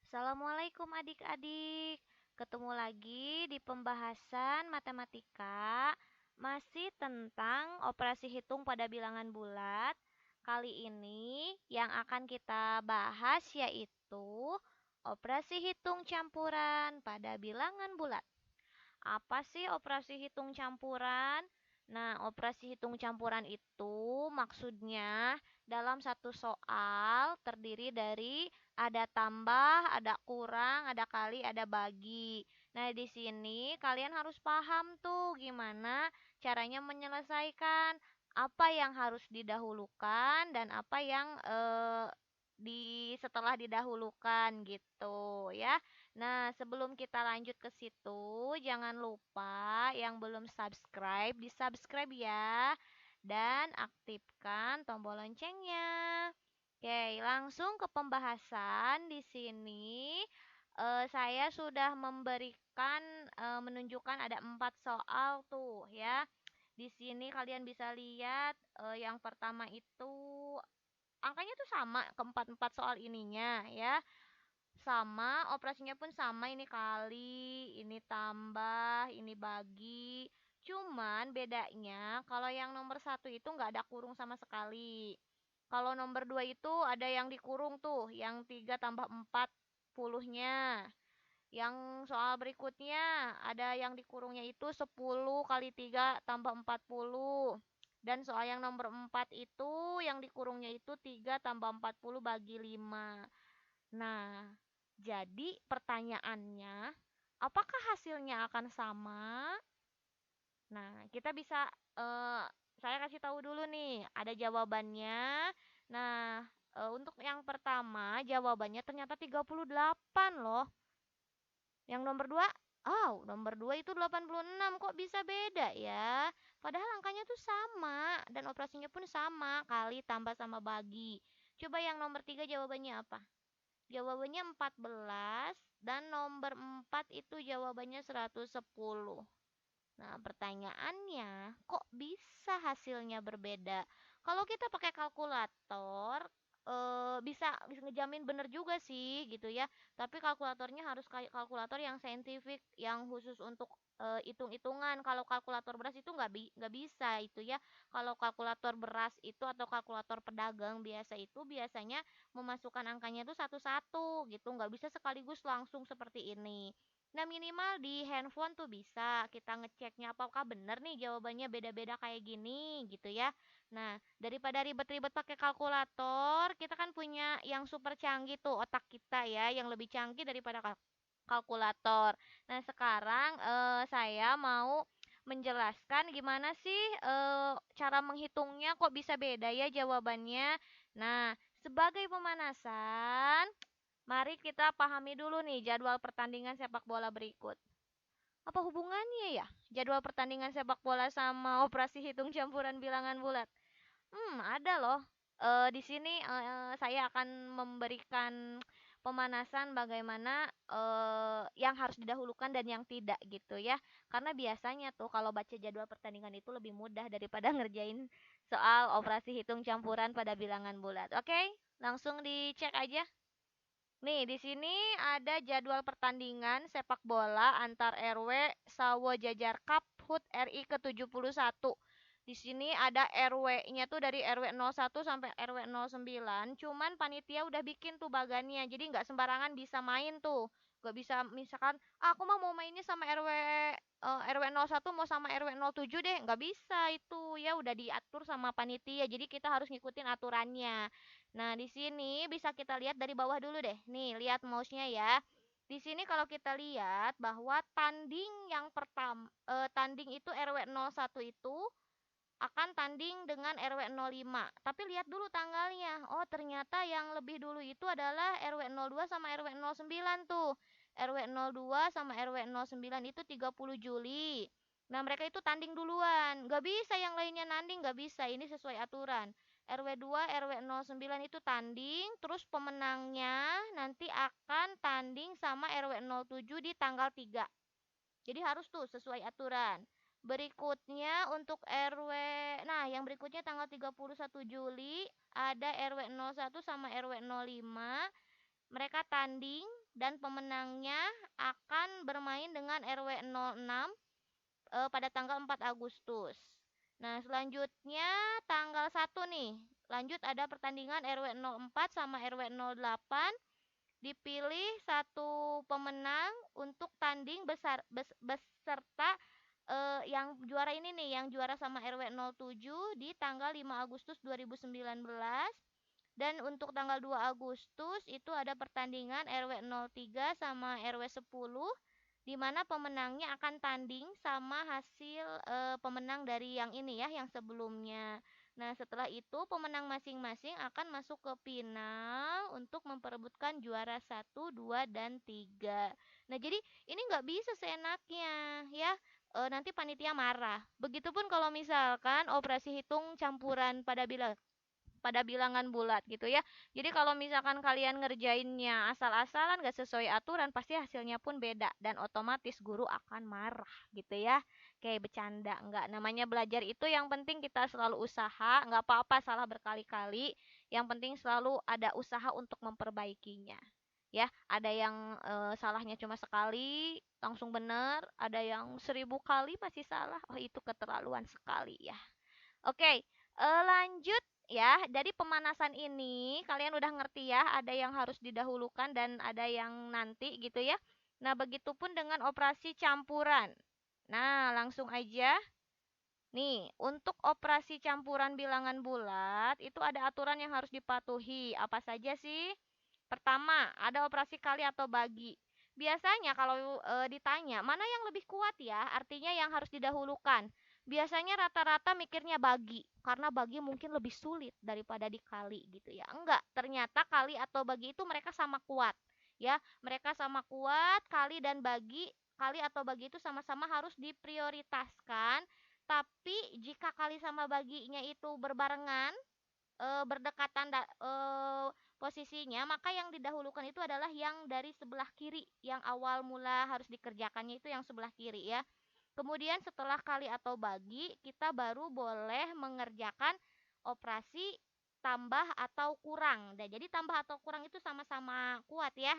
Assalamualaikum adik-adik. Ketemu lagi di pembahasan matematika, masih tentang operasi hitung pada bilangan bulat. Kali ini yang akan kita bahas yaitu operasi hitung campuran pada bilangan bulat. Apa sih operasi hitung campuran? Nah, operasi hitung campuran itu maksudnya dalam satu soal terdiri dari ada tambah, ada kurang, ada kali, ada bagi. Nah, di sini kalian harus paham tuh gimana caranya menyelesaikan apa yang harus didahulukan dan apa yang setelah didahulukan gitu ya. Nah, sebelum kita lanjut ke situ, jangan lupa yang belum subscribe, di-subscribe ya. Dan aktifkan tombol loncengnya. Oke, langsung ke pembahasan. Di sini saya sudah menunjukkan ada 4 soal tuh ya. Di sini kalian bisa lihat yang pertama itu angkanya tuh sama keempat-empat soal ininya ya. Sama, operasinya pun sama, ini kali, ini tambah, ini bagi. Cuman bedanya kalau yang nomor satu itu nggak ada kurung sama sekali. Kalau nomor 2 itu ada yang dikurung tuh, yang 3 tambah 4 puluhnya. Yang soal berikutnya ada yang dikurungnya itu 10 kali 3 tambah 40. Dan soal yang nomor 4 itu yang dikurungnya itu 3 tambah 40 bagi 5. Nah, jadi pertanyaannya, apakah hasilnya akan sama? Nah, kita bisa, eh, saya kasih tahu dulu nih, ada jawabannya. Nah, untuk yang pertama, jawabannya ternyata 38 loh. Yang nomor 2, nomor 2 itu 86, kok bisa beda ya? Padahal angkanya tuh sama, dan operasinya pun sama, kali tambah sama bagi. Coba yang nomor 3 jawabannya apa? Jawabannya 14 dan nomor 4 itu jawabannya 110. Nah, pertanyaannya, kok bisa hasilnya berbeda? Kalau kita pakai kalkulator, bisa ngejamin bener juga sih gitu ya. Tapi kalkulatornya harus kayak kalkulator yang saintifik, yang khusus untuk hitung-hitungan. Kalau kalkulator beras itu nggak bisa itu ya. Kalau kalkulator beras itu atau kalkulator pedagang biasa itu biasanya memasukkan angkanya itu satu-satu gitu, nggak bisa sekaligus langsung seperti ini. Nah, minimal di handphone tuh bisa kita ngeceknya apakah bener nih jawabannya beda-beda kayak gini gitu ya. Nah, daripada ribet-ribet pakai kalkulator, kita kan punya yang super canggih tuh otak kita ya, yang lebih canggih daripada kalkulator. Nah, sekarang saya mau menjelaskan gimana sih cara menghitungnya kok bisa beda ya jawabannya. Nah, sebagai pemanasan, mari kita pahami dulu nih jadwal pertandingan sepak bola berikut. Apa hubungannya ya jadwal pertandingan sepak bola sama operasi hitung campuran bilangan bulat? Ada loh. Di sini saya akan memberikan pemanasan bagaimana yang harus didahulukan dan yang tidak gitu ya. Karena biasanya tuh kalau baca jadwal pertandingan itu lebih mudah daripada ngerjain soal operasi hitung campuran pada bilangan bulat. Oke, langsung dicek aja. Nih, di sini ada jadwal pertandingan sepak bola antar RW Sawo Jajar Cup HUT RI ke-71. Di sini ada RW-nya tuh dari RW 01 sampai RW 09. Cuman panitia udah bikin tuh bagannya. Jadi nggak sembarangan bisa main tuh. Nggak bisa misalkan, aku mau mainnya sama RW 01 mau sama RW 07 deh. Nggak bisa itu. Ya udah diatur sama panitia. Jadi kita harus ngikutin aturannya. Nah, di sini bisa kita lihat dari bawah dulu deh. Nih, lihat mouse-nya ya. Di sini kalau kita lihat bahwa tanding itu RW 01 itu akan tanding dengan RW 05. Tapi lihat dulu tanggalnya. Oh, ternyata yang lebih dulu itu adalah RW 02 sama RW 09 tuh. RW 02 sama RW 09 itu 30 Juli. Nah, mereka itu tanding duluan. Gak bisa yang lainnya nanding, gak bisa. Ini sesuai aturan. RW 2, RW 09 itu tanding, terus pemenangnya nanti akan tanding sama RW 07 di tanggal 3. Jadi harus tuh sesuai aturan. Berikutnya untuk RW, nah yang berikutnya tanggal 31 Juli ada RW 01 sama RW 05. Mereka tanding dan pemenangnya akan bermain dengan RW 06 pada tanggal 4 Agustus. Nah, selanjutnya tanggal 1 nih. Lanjut ada pertandingan RW 04 sama RW 08. Dipilih satu pemenang untuk tanding beserta yang juara ini nih, yang juara sama RW 07 di tanggal 5 Agustus 2019. Dan untuk tanggal 2 Agustus itu ada pertandingan RW 03 sama RW 10 di mana pemenangnya akan tanding sama hasil pemenang dari yang ini ya, yang sebelumnya. Nah, setelah itu pemenang masing-masing akan masuk ke final untuk memperebutkan juara 1, 2, dan 3. Nah, jadi ini nggak bisa seenaknya ya. Nanti panitia marah. Begitupun kalau misalkan operasi hitung campuran pada bilangan bulat gitu ya. Jadi kalau misalkan kalian ngerjainnya asal-asalan gak sesuai aturan, pasti hasilnya pun beda dan otomatis guru akan marah gitu ya. Kayak bercanda, nggak, namanya belajar itu yang penting kita selalu usaha, nggak apa-apa salah berkali-kali, yang penting selalu ada usaha untuk memperbaikinya. Ya, ada yang salahnya cuma sekali langsung benar, ada yang 1000 kali masih salah. Oh, itu keterlaluan sekali ya. Oke, lanjut ya. Dari pemanasan ini kalian udah ngerti ya, ada yang harus didahulukan dan ada yang nanti gitu ya. Nah, begitupun dengan operasi campuran. Nah, langsung aja. Nih, untuk operasi campuran bilangan bulat itu ada aturan yang harus dipatuhi. Apa saja sih? Pertama, ada operasi kali atau bagi. Biasanya kalau ditanya, mana yang lebih kuat ya? Artinya yang harus didahulukan. Biasanya rata-rata mikirnya bagi, karena bagi mungkin lebih sulit daripada dikali gitu ya. Enggak, ternyata kali atau bagi itu mereka sama kuat. Ya, mereka sama kuat, kali atau bagi itu sama-sama harus diprioritaskan. Tapi jika kali sama baginya itu berbarengan, berdekatan posisinya, maka yang didahulukan itu adalah yang dari sebelah kiri, yang awal mula harus dikerjakannya itu yang sebelah kiri ya. Kemudian setelah kali atau bagi, kita baru boleh mengerjakan operasi tambah atau kurang. Dan jadi tambah atau kurang itu sama-sama kuat ya.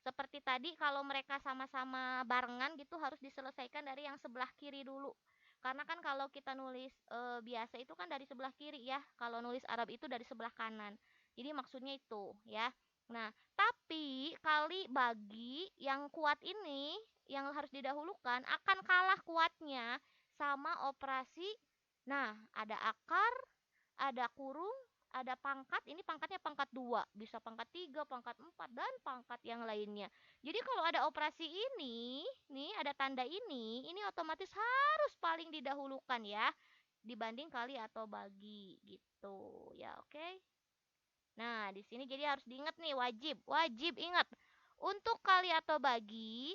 Seperti tadi kalau mereka sama-sama barengan gitu harus diselesaikan dari yang sebelah kiri dulu. Karena kan kalau kita nulis biasa itu kan dari sebelah kiri ya. Kalau nulis Arab itu dari sebelah kanan. Jadi maksudnya itu ya. Nah, tapi kali bagi yang kuat ini yang harus didahulukan akan kalah kuatnya sama operasi. Nah, ada akar, ada kurung, ada pangkat. Ini pangkatnya pangkat 2, bisa pangkat 3, pangkat 4, dan pangkat yang lainnya. Jadi kalau ada operasi ini, nih ada tanda ini otomatis harus paling didahulukan ya dibanding kali atau bagi gitu. Ya, oke. Nah, di sini jadi harus diingat nih, wajib, wajib ingat. Untuk kali atau bagi,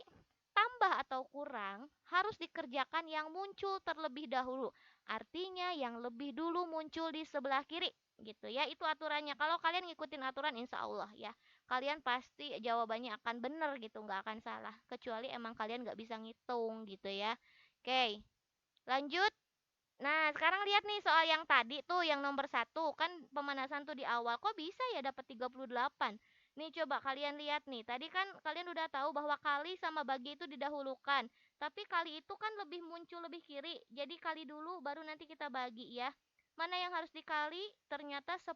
tambah atau kurang harus dikerjakan yang muncul terlebih dahulu. Artinya yang lebih dulu muncul di sebelah kiri gitu ya. Itu aturannya. Kalau kalian ngikutin aturan insya Allah ya, kalian pasti jawabannya akan benar gitu, nggak akan salah. Kecuali emang kalian nggak bisa ngitung gitu ya. Oke, lanjut. Nah, sekarang lihat nih soal yang tadi tuh, yang nomor 1. Kan pemanasan tuh di awal. Kok bisa ya dapat 38? Nih coba kalian lihat nih. Tadi kan kalian udah tahu bahwa kali sama bagi itu didahulukan. Tapi kali itu kan lebih muncul lebih kiri. Jadi kali dulu baru nanti kita bagi ya. Mana yang harus dikali? Ternyata 10.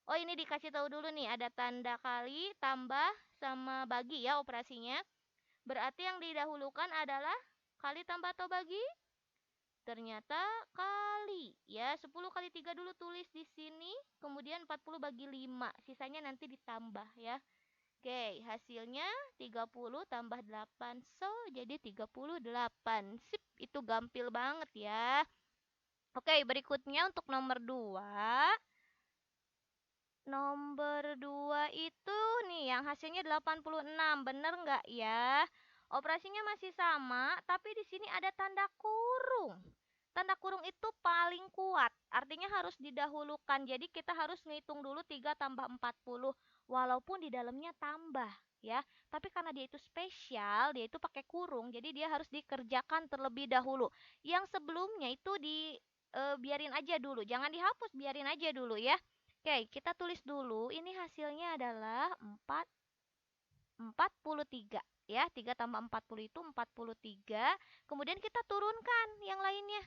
Oh, ini dikasih tahu dulu nih. Ada tanda kali, tambah, sama bagi ya operasinya. Berarti yang didahulukan adalah kali tambah atau bagi? Ternyata kali ya, 10 kali 3 dulu tulis di sini, kemudian 40 bagi 5, sisanya nanti ditambah ya. Oke, hasilnya 30 tambah 8, so jadi 38. Sip, itu gampil banget ya. Oke, berikutnya untuk nomor 2. Nomor 2 itu nih yang hasilnya 86, bener nggak ya? Operasinya masih sama, tapi di sini ada tanda kurung. Tanda kurung itu paling kuat, artinya harus didahulukan. Jadi kita harus ngitung dulu 3 tambah 40, walaupun di dalamnya tambah ya. Tapi karena dia itu spesial, dia itu pakai kurung, jadi dia harus dikerjakan terlebih dahulu. Yang sebelumnya itu biarin aja dulu, jangan dihapus, biarin aja dulu ya. Oke, kita tulis dulu. Ini hasilnya adalah 4. 43 ya. 3 tambah 40 itu 43. Kemudian kita turunkan yang lainnya.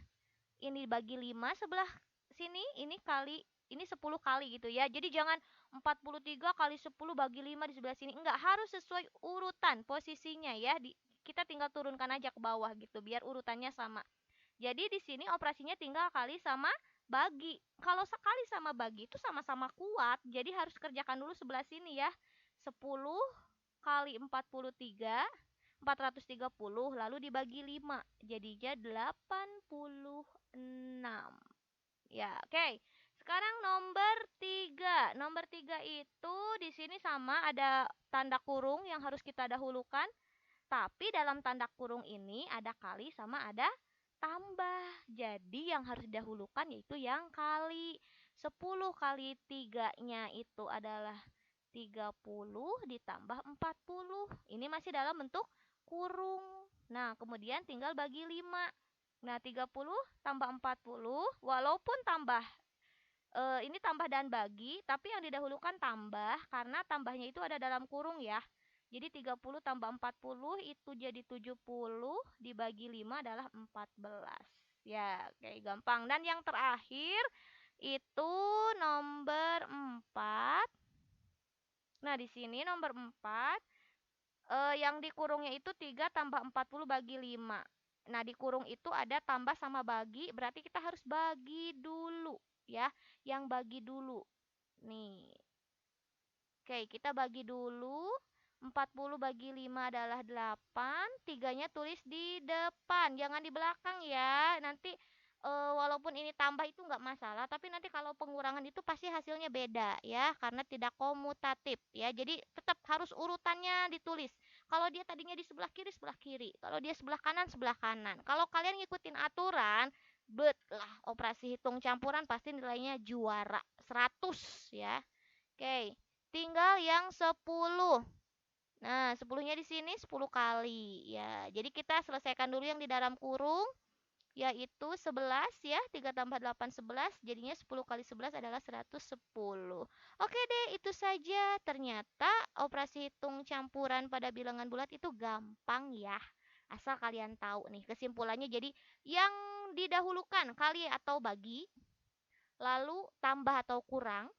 Ini bagi 5 sebelah sini, ini 10 kali gitu ya. Jadi jangan 43 kali 10 bagi 5 di sebelah sini. Enggak, harus sesuai urutan posisinya ya. Kita tinggal turunkan aja ke bawah gitu biar urutannya sama. Jadi di sini operasinya tinggal kali sama bagi. Kalau sekali sama bagi itu sama-sama kuat. Jadi harus kerjakan dulu sebelah sini ya. 10 kali 43, 430 lalu dibagi 5. Jadinya 86. Ya, oke. Sekarang nomor 3. Nomor 3 itu di sini sama ada tanda kurung yang harus kita dahulukan. Tapi dalam tanda kurung ini ada kali sama ada tambah. Jadi yang harus didahulukan yaitu yang kali. 10 kali 3-nya itu adalah 30 ditambah 40. Ini masih dalam bentuk kurung. Nah, kemudian tinggal bagi 5. Nah, 30 tambah 40, walaupun ini tambah dan bagi, tapi yang didahulukan tambah karena tambahnya itu ada dalam kurung ya. Jadi 30 tambah 40 itu jadi 70 dibagi 5 adalah 14. Ya, kayak gampang. Dan yang terakhir itu nomor 4. Nah, di sini nomor 4 yang dikurungnya itu 3 tambah 40 bagi 5. Nah, di kurung itu ada tambah sama bagi, berarti kita harus bagi dulu ya. Yang bagi dulu. Nih. Oke, kita bagi dulu. 40 bagi 5 adalah 8. Tiganya tulis di depan, jangan di belakang ya. Nanti walaupun ini tambah itu nggak masalah, tapi nanti kalau pengurangan itu pasti hasilnya beda ya, karena tidak komutatif ya. Jadi tetap harus urutannya ditulis. Kalau dia tadinya di sebelah kiri, sebelah kiri. Kalau dia sebelah kanan, sebelah kanan. Kalau kalian ngikutin aturan, bet lah operasi hitung campuran pasti nilainya juara 100 ya. Oke, tinggal yang 10. Nah, 10-nya di sini 10 kali ya. Jadi kita selesaikan dulu yang di dalam kurung yaitu 11 ya. 3 tambah 8 11. Jadinya 10 kali 11 adalah 110. Oke deh, itu saja. Ternyata operasi hitung campuran pada bilangan bulat itu gampang ya. Asal kalian tahu nih kesimpulannya. Jadi yang didahulukan kali atau bagi, lalu tambah atau kurang.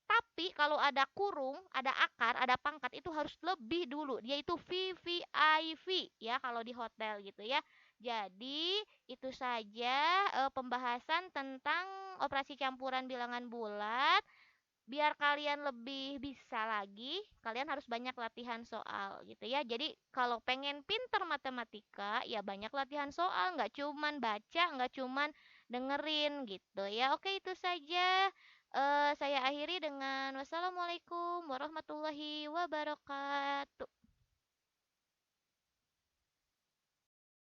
Tapi kalau ada kurung, ada akar, ada pangkat itu harus lebih dulu. Dia itu VVIV ya kalau di hotel gitu ya. Jadi itu saja pembahasan tentang operasi campuran bilangan bulat. Biar kalian lebih bisa lagi, kalian harus banyak latihan soal gitu ya. Jadi kalau pengen pinter matematika, ya banyak latihan soal, nggak cuman baca, nggak cuman dengerin gitu ya. Oke, itu saja. Saya akhiri dengan wassalamualaikum warahmatullahi wabarakatuh.